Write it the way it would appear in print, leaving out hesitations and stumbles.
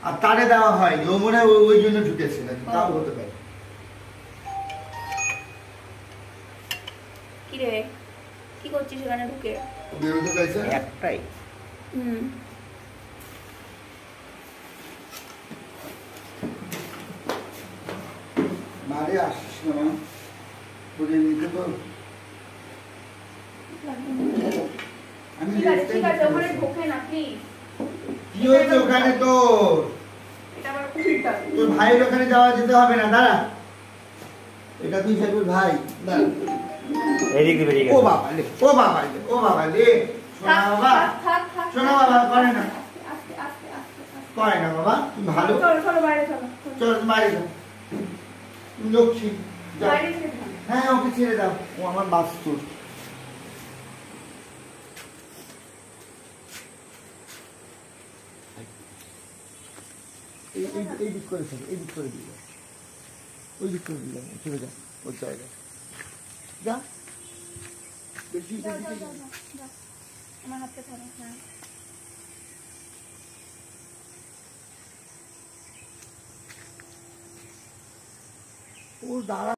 আর তারে দেওয়া হয়নি, ও মনে হয় ওই জন্য ঢুকেছে নাকি, তাও হতে পারে। কি রে, কি করছিস এখানে ঢুকে? বেরোতে চাইছে একটাই। মারে আসিস না মা, তোকে নিতে তো আমি ঠিক আছে ঠিক আছে, ওখানে ঢোকে না প্লিজ। কি হয়েছে ওখানে তোর? এটা আমার উল্টা। তোর ভাইয়ের ওখানে যাওয়া যেতে হবে না, দাঁড়া। এটা তুই সাইবুল ভাই, দাঁড়া। এদিক দিয়ে বেরিয়ে ও গেছে। বাবা লে, ও বাবা লে, ও বাবা লে, শোনা বাবা, শোনা বাবা, করে না, আস্তে আস্তে আস্তে আস্তে। করে না বাবা, তুমি ভালো। চলো চলো বাইরে চলো। চল বাইরে যাও, তুমি লক্ষ্মী, যাও। বাইরে ছেড়ে দাও। হ্যাঁ ওকে ছেড়ে দাও, ও আমার বাস্তুর। এই দিক করে চলো, এই দিক করে দিলাম, ওই দিক করে দিলাম, চলে যা ওর জায়গায় যা। বেশি যাও, যাও, যাও, যাও, যাও। আমার হাতটা ধরো, হ্যাঁ। ও দাঁড়া।